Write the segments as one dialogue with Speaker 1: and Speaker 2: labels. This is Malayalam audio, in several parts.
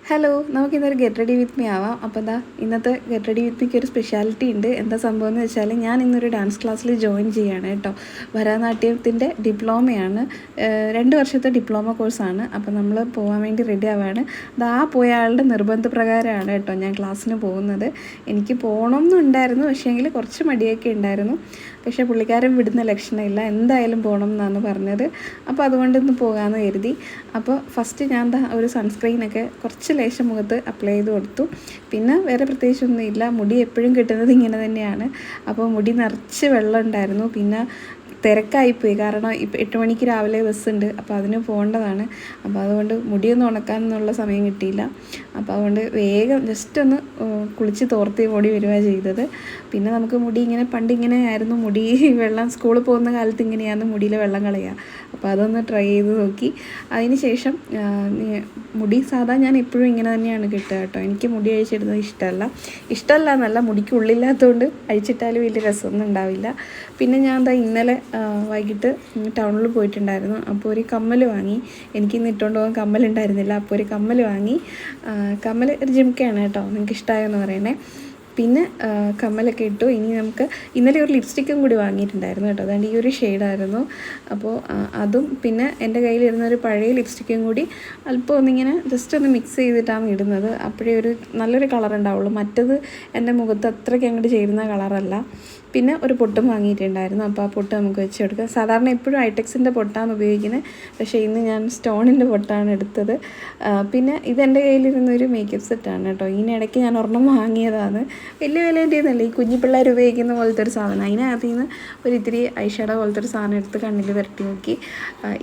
Speaker 1: ഹലോ, നമുക്കിന്നൊരു ഗെറ്റ് റെഡി വിത്ത് മീ ആവാം. അപ്പോൾ എന്താ ഇന്നത്തെ ഗെറ്റ് റെഡി വിത്ത് മീക്ക് ഒരു സ്പെഷ്യാലിറ്റി ഉണ്ട്. എന്താ സംഭവം എന്ന് വെച്ചാൽ ഞാൻ ഇന്നൊരു ഡാൻസ് ക്ലാസ്സിൽ ജോയിൻ ചെയ്യുകയാണ് കേട്ടോ. ഭരതനാട്യത്തിൻ്റെ ഡിപ്ലോമയാണ്, 2 വർഷത്തെ ഡിപ്ലോമ കോഴ്സാണ്. അപ്പോൾ നമ്മൾ പോകാൻ വേണ്ടി റെഡി ആവുകയാണ്. ആ പോയ ആളുടെ നിർബന്ധപ്രകാരമാണ് കേട്ടോ ഞാൻ ക്ലാസ്സിന് പോകുന്നത്. എനിക്ക് പോകണമെന്നുണ്ടായിരുന്നു, പക്ഷേങ്കിൽ കുറച്ച് മടിയൊക്കെ ഉണ്ടായിരുന്നു. പക്ഷേ പുള്ളിക്കാരൻ വിടുന്ന ലക്ഷണമില്ല, എന്തായാലും പോകണം എന്നാണ് പറഞ്ഞത്. അപ്പോൾ അതുകൊണ്ട് ഇന്ന് പോകാമെന്ന് കരുതി. അപ്പോൾ ഫസ്റ്റ് ഞാൻ ഒരു സൺസ്ക്രീനൊക്കെ കുറച്ച് ലേശം മുഖത്ത് അപ്ലൈ ചെയ്ത് കൊടുത്തു. പിന്നെ വേറെ പ്രത്യേകിച്ചൊന്നുമില്ല, മുടി എപ്പോഴും കിട്ടുന്നത് ഇങ്ങനെ തന്നെയാണ്. അപ്പോൾ മുടി നിറച്ച് വെള്ളം ഉണ്ടായിരുന്നു. പിന്നെ തിരക്കായിപ്പോയി, കാരണം ഇപ്പം 8 മണിക്ക് രാവിലെ ബസ്സുണ്ട്, അപ്പോൾ അതിന് പോകേണ്ടതാണ്. അപ്പോൾ അതുകൊണ്ട് മുടിയൊന്നും ഉണക്കാനൊന്നുള്ള സമയം കിട്ടിയില്ല. അപ്പോൾ അതുകൊണ്ട് വേഗം ജസ്റ്റ് ഒന്ന് കുളിച്ച് തോർത്തി ഓടി വരിക ചെയ്തത്. പിന്നെ നമുക്ക് മുടി ഇങ്ങനെ പണ്ട് ഇങ്ങനെ ആയിരുന്നു, മുടി വെള്ളം സ്കൂളിൽ പോകുന്ന കാലത്ത് ഇങ്ങനെയാണ് മുടിയിലെ വെള്ളം കളയുക. അപ്പോൾ അതൊന്ന് ട്രൈ ചെയ്ത് നോക്കി. അതിന് ശേഷം മുടി സാധാ ഞാൻ എപ്പോഴും ഇങ്ങനെ തന്നെയാണ് കിട്ടുക കേട്ടോ. എനിക്ക് മുടി അഴിച്ചിടുന്നത് ഇഷ്ടമല്ല എന്നല്ല, മുടിക്ക് ഉള്ളില്ലാത്തതുകൊണ്ട് അഴിച്ചിട്ടാലും വലിയ രസമൊന്നും ഉണ്ടാവില്ല. പിന്നെ ഞാൻ ഇന്നലെ വൈകിട്ട് ടൗണിൽ പോയിട്ടുണ്ടായിരുന്നു. അപ്പോൾ ഒരു കമ്മൽ വാങ്ങി. എനിക്കിന്ന് ഇട്ടുകൊണ്ട് പോകാൻ കമ്മലുണ്ടായിരുന്നില്ല, അപ്പോൾ ഒരു കമ്മൽ വാങ്ങി. കമ്മൽ ഒരു ജിംക്കയാണ് കേട്ടോ, നിങ്ങൾക്ക് ഇഷ്ടമായെന്ന് പറയണേ. പിന്നെ കമ്മലൊക്കെ ഇട്ടു. ഇനി നമുക്ക് ഇന്നലെ ഒരു ലിപ്സ്റ്റിക്കും കൂടി വാങ്ങിയിട്ടുണ്ടായിരുന്നു കേട്ടോ, അതുകൊണ്ട് ഈ ഒരു ഷെയ്ഡായിരുന്നു. അപ്പോൾ അതും പിന്നെ എൻ്റെ കയ്യിലിരുന്നൊരു പഴയ ലിപ്സ്റ്റിക്കും കൂടി അല്പം ഒന്നിങ്ങനെ ജസ്റ്റ് ഒന്ന് മിക്സ് ചെയ്തിട്ടാണ് ഇടുന്നത്. അപ്പോഴേ ഒരു നല്ലൊരു കളർ ഉണ്ടാവുള്ളൂ. മറ്റത് എൻ്റെ മുഖത്ത് അത്രയ്ക്ക് അങ്ങോട്ട് ചേരുന്ന കളറല്ല. പിന്നെ ഒരു പൊട്ടും വാങ്ങിയിട്ടുണ്ടായിരുന്നു. അപ്പോൾ ആ പൊട്ട് നമുക്ക് വെച്ച് കൊടുക്കാം. സാധാരണ എപ്പോഴും ഐടെക്സിൻ്റെ പൊട്ടാണ് ഉപയോഗിക്കുന്നത്, പക്ഷേ ഇന്ന് ഞാൻ സ്റ്റോണിൻ്റെ പൊട്ടാണ് എടുത്തത്. പിന്നെ ഇതെൻ്റെ കയ്യിലിരുന്നൊരു മേക്കപ്പ് സെറ്റാണ് കേട്ടോ. ഇതിനിടയ്ക്ക് ഞാൻ ഒരെണ്ണം വാങ്ങിയതാണ്. വലിയ വിലേൻ്റെ ഒന്നുമല്ല, ഈ കുഞ്ഞു പിള്ളേർ ഉപയോഗിക്കുന്ന പോലത്തെ ഒരു സാധനം. അതിനകത്ത് നിന്ന് ഒരു ഇത്തിരി ഐഷാഡോ പോലത്തെ ഒരു സാധനം എടുത്ത് കണ്ണിൽ പുരട്ടി നോക്കി.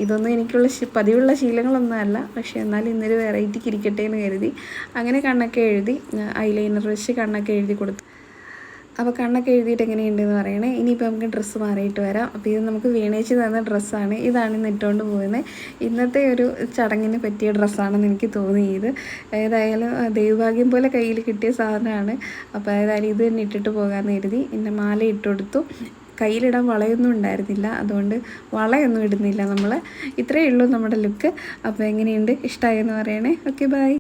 Speaker 1: ഇതൊന്നും എനിക്കുള്ള പതിവുള്ള ശീലങ്ങളൊന്നും അല്ല, പക്ഷേ എന്നാലും ഇന്നൊരു വെറൈറ്റിക്ക് ഇരിക്കട്ടെ എന്ന് കരുതി അങ്ങനെ കണ്ണൊക്കെ എഴുതി, ഐലൈനർ വെച്ച് കണ്ണൊക്കെ എഴുതി കൊടുത്തു. അപ്പോൾ കണ്ണൊക്കെ എഴുതിയിട്ട് എങ്ങനെയുണ്ടെന്ന് പറയണേ. ഇനിയിപ്പോൾ നമുക്ക് ഡ്രസ്സ് മാറിയിട്ട് വരാം. അപ്പോൾ ഇത് നമുക്ക് വീണേച്ച് തന്ന ഡ്രസ്സാണ്. ഇതാണ് ഇന്ന് ഇട്ടുകൊണ്ട് പോകുന്നത്. ഇന്നത്തെ ഒരു ചടങ്ങിന് പറ്റിയ ഡ്രസ്സാണെന്ന് എനിക്ക് തോന്നിയത്. ഏതായാലും ദൈവഭാഗ്യം പോലെ കയ്യിൽ കിട്ടിയ സാധനമാണ്. അപ്പോൾ ഏതായാലും ഇത് തന്നെ ഇട്ടിട്ട് പോകാമെന്ന് കരുതി. പിന്നെ മാല ഇട്ട് കൊടുത്തു. കയ്യിലിടാൻ വളയൊന്നും ഉണ്ടായിരുന്നില്ല, അതുകൊണ്ട് വളയൊന്നും ഇടുന്നില്ല നമ്മൾ. ഇത്രയേ ഉള്ളൂ നമ്മുടെ ലുക്ക്. അപ്പോൾ എങ്ങനെയുണ്ട്, ഇഷ്ടമായെന്ന് പറയണേ. Okay, by.